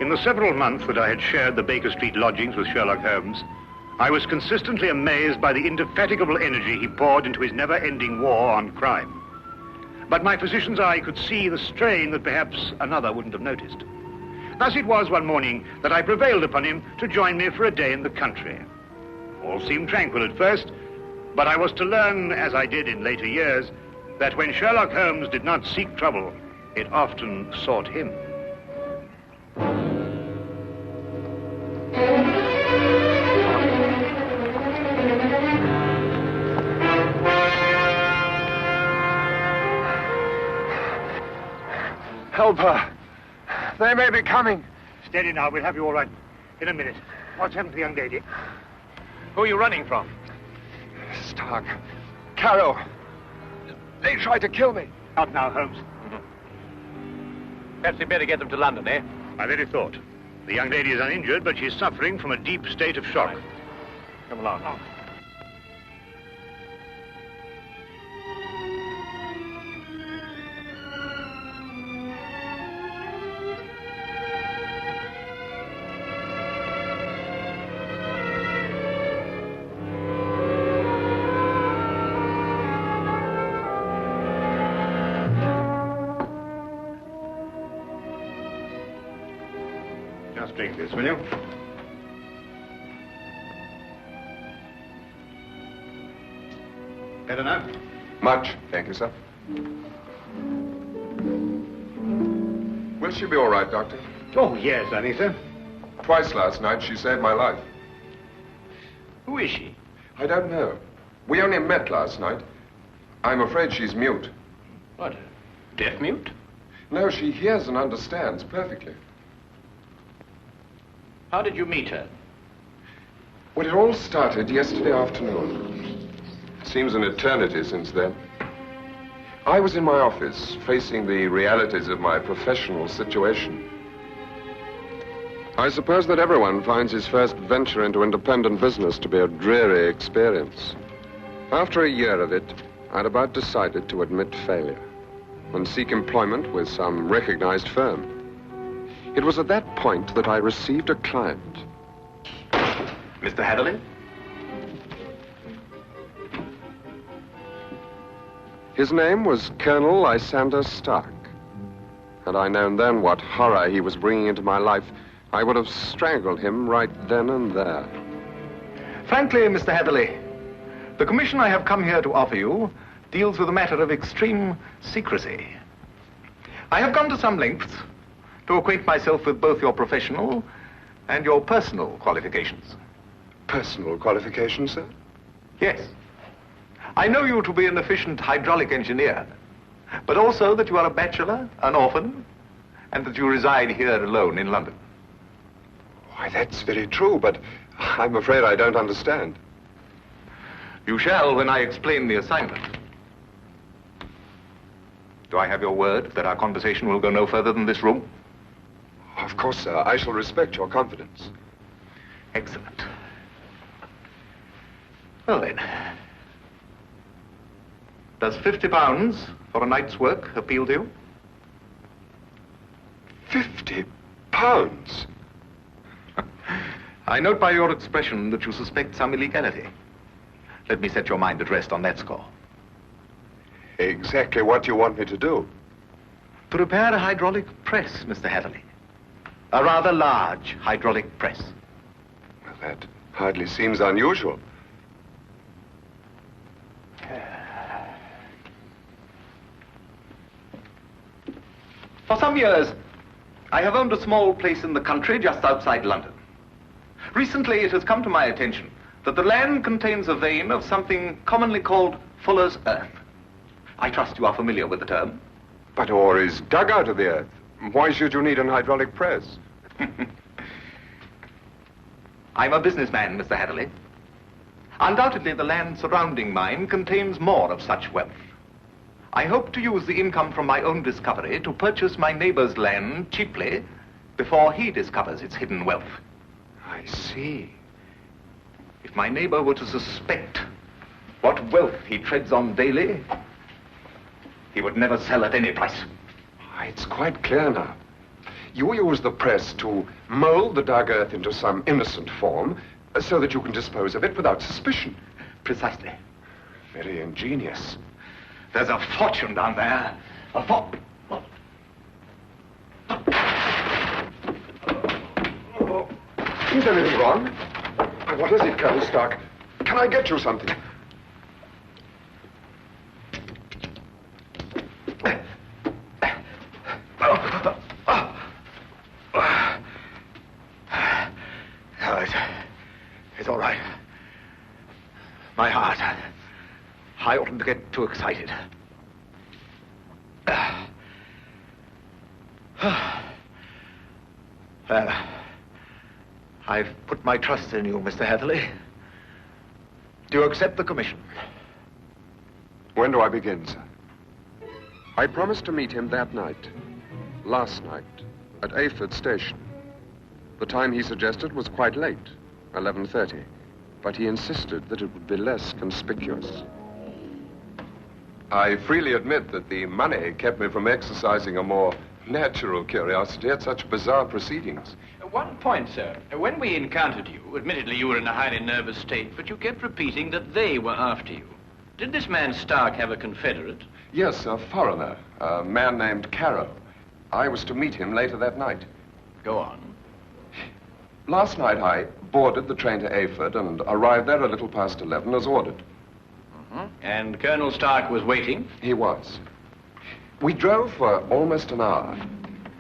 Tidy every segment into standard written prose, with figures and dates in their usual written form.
In the several months that I had shared the Baker Street lodgings with Sherlock Holmes, I was consistently amazed by the indefatigable energy he poured into his never-ending war on crime. But my physician's eye could see the strain that perhaps another wouldn't have noticed. Thus it was one morning that I prevailed upon him to join me for a day in the country. All seemed tranquil at first, but I was to learn, as I did in later years, that when Sherlock Holmes did not seek trouble, it often sought him. Help her. They may be coming. Steady now, we'll have you all right in a minute. What's happened to the young lady? Who are you running from? Stark. Carroll. They tried to kill me. Not now, Holmes. Perhaps we'd better get them to London, eh? My very thought. The young lady is uninjured, but she's suffering from a deep state of shock. Right. Come along. Drink this, will you? Better now? Much, thank you, sir. Will she be all right, Doctor? Oh, yes, I think so. Twice last night she saved my life. Who is she? I don't know. We only met last night. I'm afraid she's mute. What, deaf mute? No, she hears and understands perfectly. How did you meet her? Well, it all started yesterday afternoon. Seems an eternity since then. I was in my office, facing the realities of my professional situation. I suppose that everyone finds his first venture into independent business to be a dreary experience. After a year of it, I'd about decided to admit failure and seek employment with some recognized firm. It was at that point that I received a client. Mr. Hatherley? His name was Colonel Lysander Stark. Had I known then what horror he was bringing into my life, I would have strangled him right then and there. Frankly, Mr. Hatherley, the commission I have come here to offer you deals with a matter of extreme secrecy. I have gone to some lengths to acquaint myself with both your professional and your personal qualifications. Personal qualifications, sir? Yes. I know you to be an efficient hydraulic engineer, but also that you are a bachelor, an orphan, and that you reside here alone in London. Why, that's very true, but I'm afraid I don't understand. You shall when I explain the assignment. Do I have your word that our conversation will go no further than this room? Of course, sir. I shall respect your confidence. Excellent. Well, then. Does £50 for a night's work appeal to you? £50? I note by your expression that you suspect some illegality. Let me set your mind at rest on that score. Exactly what do you want me to do? To repair a hydraulic press, Mr. Hatherley. A rather large hydraulic press. Well, that hardly seems unusual. For some years, I have owned a small place in the country just outside London. Recently, it has come to my attention that the land contains a vein of something commonly called fuller's earth. I trust you are familiar with the term. But ore is dug out of the earth. Why should you need an hydraulic press? I'm a businessman, Mr. Hatherley. Undoubtedly, the land surrounding mine contains more of such wealth. I hope to use the income from my own discovery to purchase my neighbor's land cheaply before he discovers its hidden wealth. I see. If my neighbor were to suspect what wealth he treads on daily, he would never sell at any price. It's quite clear now. You use the press to mold the dark earth into some innocent form so that you can dispose of it without suspicion. Precisely. Very ingenious. There's a fortune down there. Is there anything wrong? What is it, Colonel Stark? Can I get you something? It's all right. My heart. I oughtn't to get too excited. Well, I've put my trust in you, Mr. Heatherley. Do you accept the commission? When do I begin, sir? I promised to meet him that night. Last night, at Ayford Station. The time he suggested was quite late, 11:30. But he insisted that it would be less conspicuous. I freely admit that the money kept me from exercising a more natural curiosity at such bizarre proceedings. One point, sir. When we encountered you, admittedly you were in a highly nervous state, but you kept repeating that they were after you. Did this man Stark have a confederate? Yes, a foreigner, a man named Carrow. I was to meet him later that night. Go on. Last night I boarded the train to Ayford and arrived there a little past 11 as ordered. And Colonel Stark was waiting? He was. We drove for almost an hour,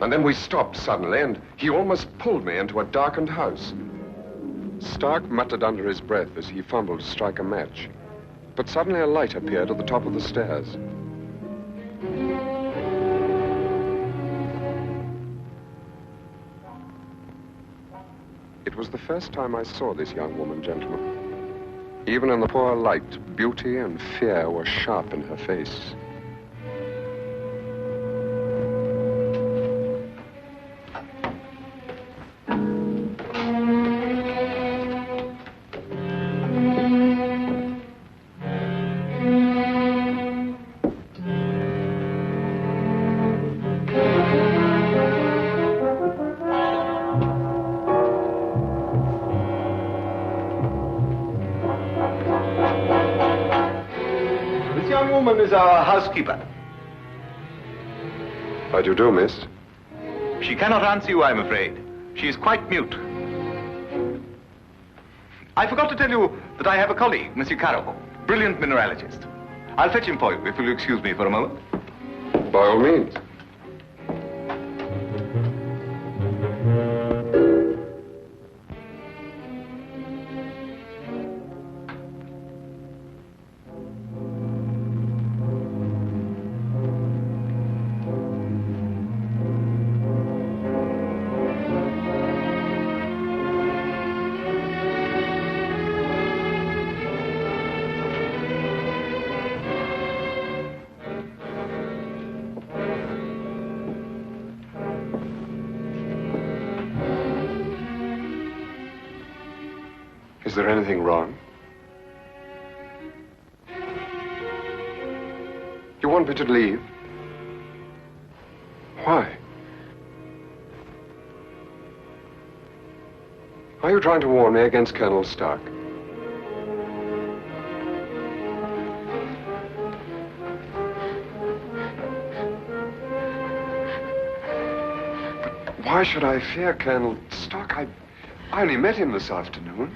and then we stopped suddenly, and he almost pulled me into a darkened house. Stark muttered under his breath as he fumbled to strike a match, but suddenly a light appeared at the top of the stairs. It was the first time I saw this young woman, gentlemen. Even in the poor light, beauty and fear were sharp in her face. Is our housekeeper. How do you do, miss? She cannot answer you, I'm afraid. She is quite mute. I forgot to tell you that I have a colleague, Monsieur Carrow, brilliant mineralogist. I'll fetch him for you, if you'll excuse me for a moment. By all means. Is there anything wrong? You want me to leave? Why? Are you trying to warn me against Colonel Stark? But why should I fear Colonel Stark? I only met him this afternoon.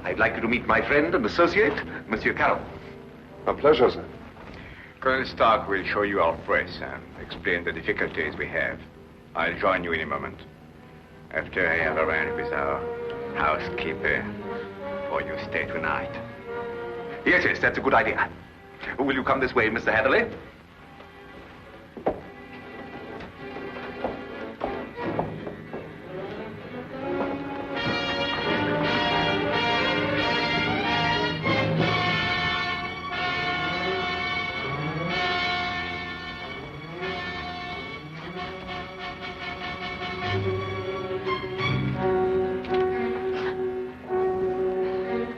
I'd like you to meet my friend and associate, Monsieur Carrow. A pleasure, sir. Colonel Stark will show you our press and explain the difficulties we have. I'll join you in a moment, after I have arranged with our housekeeper for your stay tonight. Yes, that's a good idea. Will you come this way, Mr. Heatherley?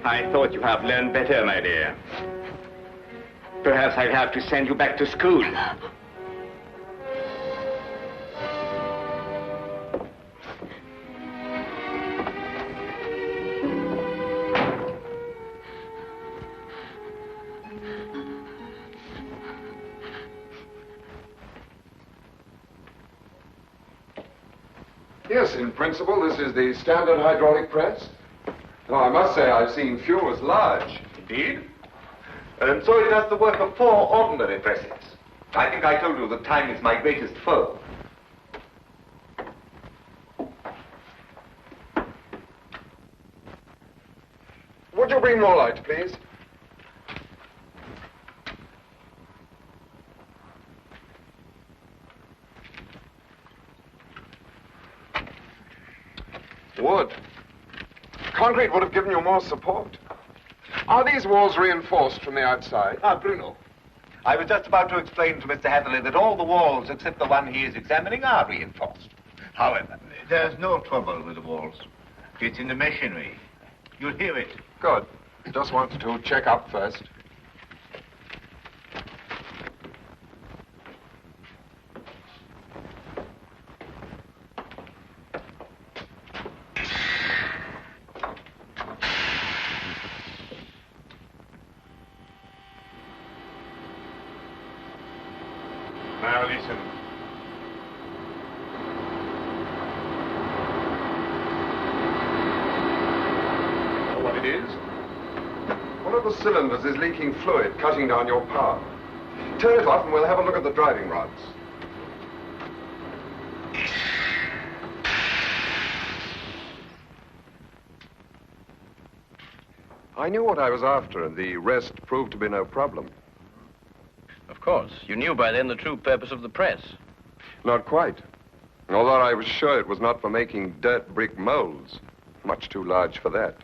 I thought you have learned better, my dear. Perhaps I'll have to send you back to school. Yes, in principle, this is the standard hydraulic press. Now, I must say I've seen few as large. Indeed. And so it has the work of 4 ordinary presses. I think I told you that time is my greatest foe. Would you bring more light, please? Wood. Concrete would have given you more support. Are these walls reinforced from the outside? Ah, Bruno. I was just about to explain to Mr. Hatherley that all the walls except the one he is examining are reinforced. However, There's no trouble with the walls. It's in the machinery. You'll hear it. Good. Just wanted to check up first. Now listen. Know what it is? One of the cylinders is leaking fluid, cutting down your power. Turn it off and we'll have a look at the driving rods. I knew what I was after, and the rest proved to be no problem. Of course. You knew by then the true purpose of the press. Not quite. Although I was sure it was not for making dirt brick molds. Much too large for that.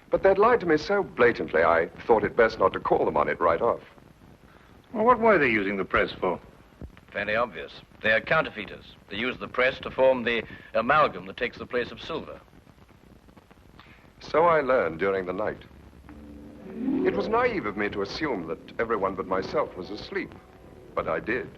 But they'd lied to me so blatantly, I thought it best not to call them on it right off. Well, what were they using the press for? Fairly obvious. They are counterfeiters. They use the press to form the amalgam that takes the place of silver. So I learned during the night. It was naive of me to assume that everyone but myself was asleep, but I did.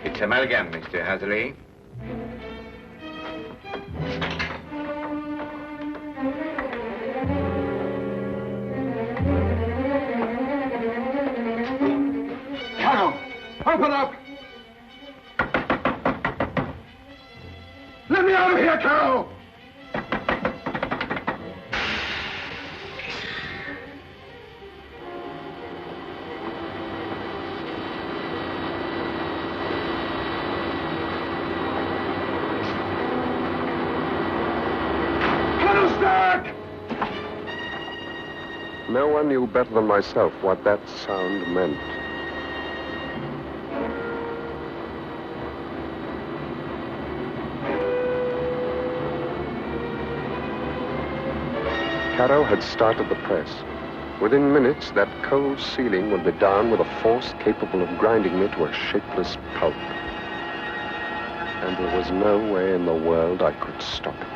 It's amalgam, Mr. Hatherley. Carol, open up! Let me out of here, Carol! No one knew better than myself what that sound meant. Caro had started the press. Within minutes, that cold ceiling would be down with a force capable of grinding me to a shapeless pulp. And there was no way in the world I could stop it.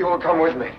will come with me.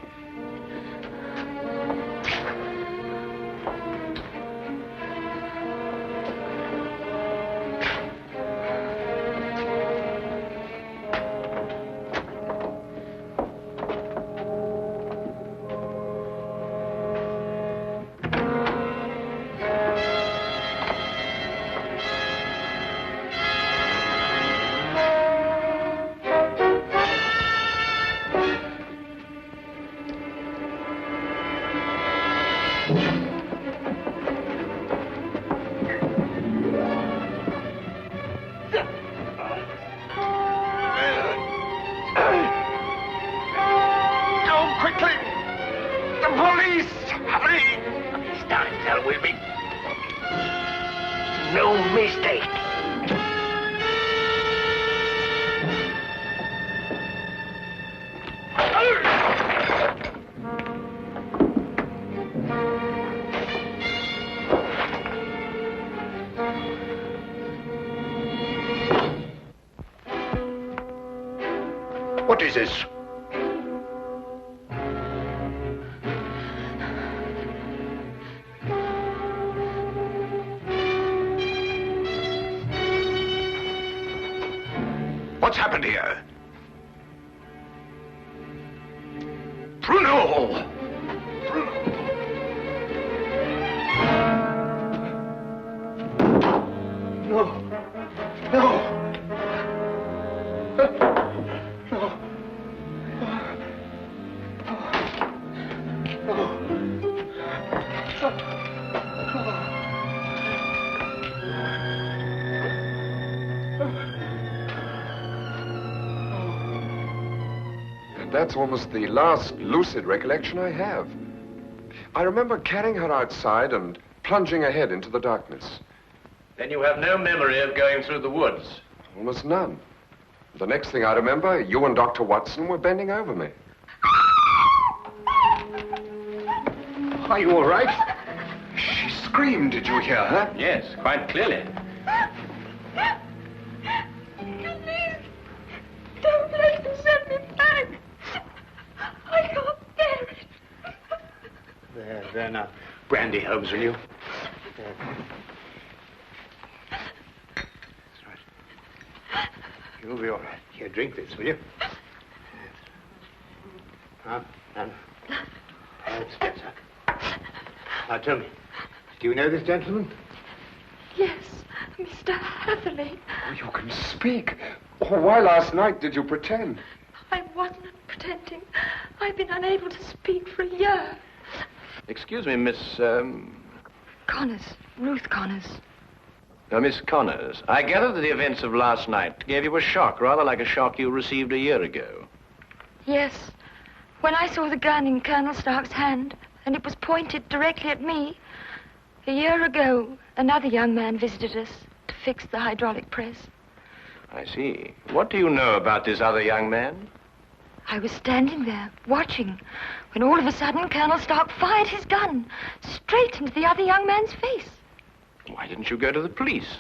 What is this? What's happened here? Bruno! No. No. That's almost the last lucid recollection I have. I remember carrying her outside and plunging ahead into the darkness. Then you have no memory of going through the woods? Almost none. The next thing I remember, you and Dr. Watson were bending over me. Are you all right? She screamed. Did you hear her? Yes, quite clearly. Please, don't let them send me back. I can't bear it. There now. Brandy, Holmes, will you? There. That's right. You'll be all right. Here, drink this, will you? Now, Spencer. Now, tell me, do you know this gentleman? Yes, Mr. Hatherley. Oh, you can speak. Oh, why last night did you pretend? I wasn't pretending. I've been unable to speak for a year. Excuse me, Miss, Connors. Ruth Connors. Miss Connors. I gather that the events of last night gave you a shock, rather like a shock you received a year ago. Yes. When I saw the gun in Colonel Stark's hand, and it was pointed directly at me, a year ago, another young man visited us to fix the hydraulic press. I see. What do you know about this other young man? I was standing there, watching, when all of a sudden Colonel Stark fired his gun straight into the other young man's face. Why didn't you go to the police?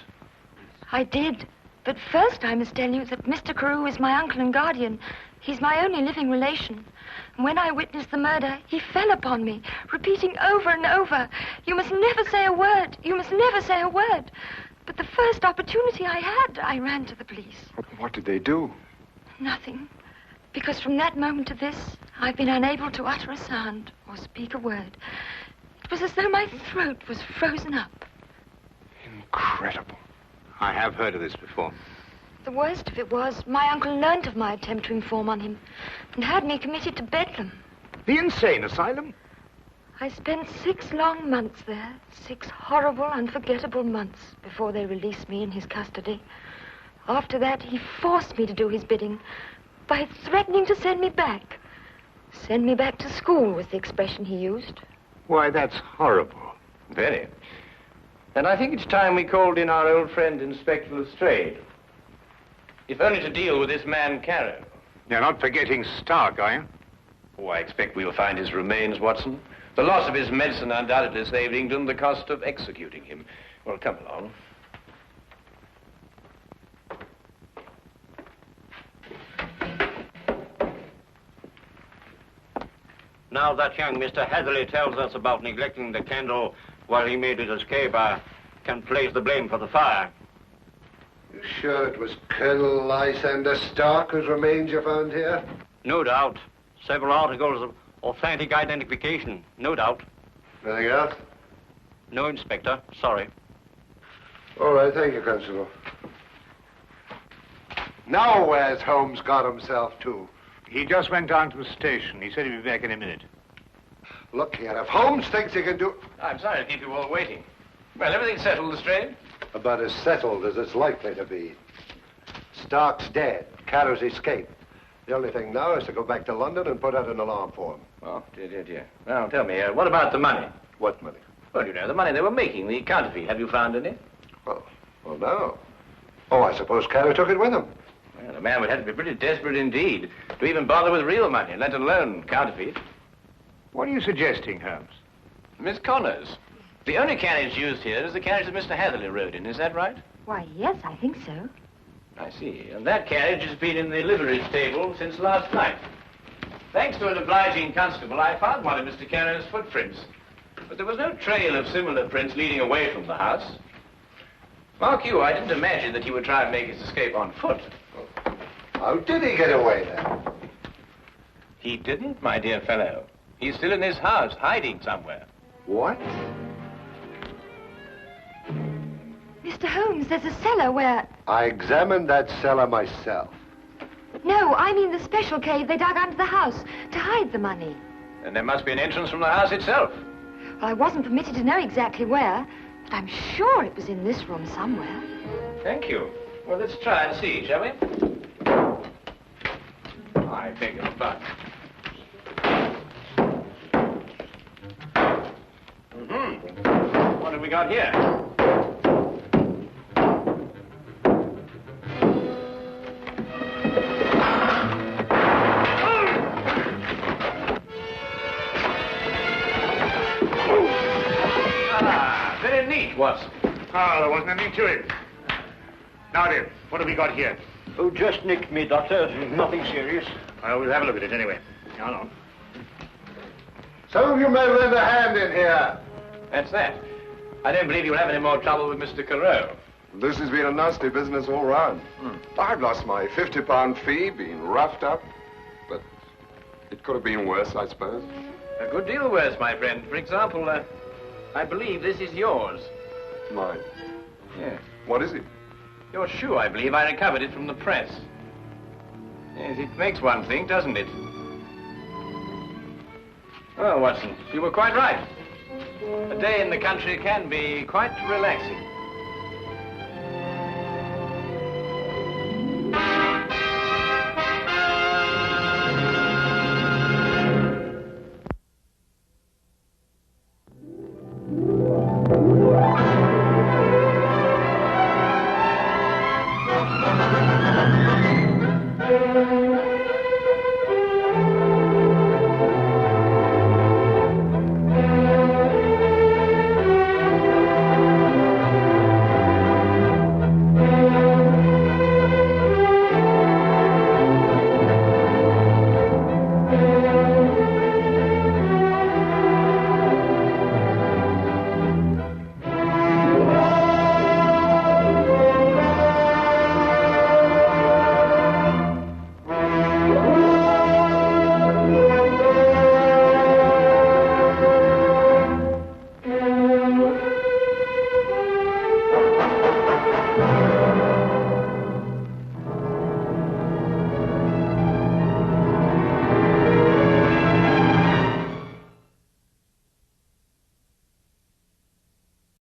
I did. But first I must tell you that Mr. Carew is my uncle and guardian. He's my only living relation. And when I witnessed the murder, he fell upon me, repeating over and over, "You must never say a word. You must never say a word." But the first opportunity I had, I ran to the police. What did they do? Nothing. Because from that moment to this, I've been unable to utter a sound or speak a word. It was as though my throat was frozen up. Incredible. I have heard of this before. The worst of it was, my uncle learnt of my attempt to inform on him and had me committed to Bedlam. The insane asylum? I spent 6 long months there, 6 horrible, unforgettable months before they released me in his custody. After that, he forced me to do his bidding by threatening to send me back. Send me back to school was the expression he used. Why, that's horrible. Very. And I think it's time we called in our old friend, Inspector Lestrade. If only to deal with this man, Carew. You're not forgetting Stark, are you? Oh, I expect we'll find his remains, Watson. The loss of his medicine undoubtedly saved England the cost of executing him. Well, come along. Now that young Mr. Hatherley tells us about neglecting the candle while he made his escape, I can place the blame for the fire. You sure it was Colonel Lysander Stark whose remains you found here? No doubt. Several articles of authentic identification, no doubt. Anything else? No, Inspector. Sorry. All right, thank you, Constable. Now where's Holmes got himself to? He just went down to the station. He said he'd be back in a minute. Look here, if Holmes thinks he can do... I'm sorry to keep you all waiting. Well, everything's settled, Lestrade? About as settled as it's likely to be. Stark's dead. Carrow's escaped. The only thing now is to go back to London and put out an alarm for him. Oh, dear. Well, tell me, what about the money? What money? Well, you know, the money they were making, the counterfeit. Have you found any? Well, no. Oh, I suppose Carrow took it with him. Well, the man would have to be pretty desperate indeed to even bother with real money, let alone counterfeit. What are you suggesting, Holmes? Miss Connors, the only carriage used here is the carriage that Mr. Hatherley rode in. Is that right? Why, yes, I think so. I see. And that carriage has been in the livery stable since last night. Thanks to an obliging constable, I found one of Mr. Carrow's footprints. But there was no trail of similar prints leading away from the house. Mark you, I didn't imagine that he would try and make his escape on foot. How did he get away, then? He didn't, my dear fellow. He's still in his house, hiding somewhere. What? Mr. Holmes, there's a cellar where... I examined that cellar myself. No, I mean the special cave they dug under the house to hide the money. And there must be an entrance from the house itself. Well, I wasn't permitted to know exactly where, but I'm sure it was in this room somewhere. Thank you. Well, let's try and see, shall we? I beg your pardon. What have we got here? Very neat, Watson. Oh, there wasn't anything to it. Now then, what have we got here? Oh, just nicked me, Doctor. Nothing serious. Well, we'll have a look at it anyway. Hold on. Some of you men lend a hand in here. That's that. I don't believe you'll have any more trouble with Mr. Carew. This has been a nasty business all round. I've lost my £50 fee, been roughed up, but it could have been worse, I suppose. A good deal worse, my friend. For example, I believe this is yours. Mine. Yes. What is it? Your shoe, I believe. I recovered it from the press. Yes, it makes one think, doesn't it? Well, Watson, you were quite right. A day in the country can be quite relaxing.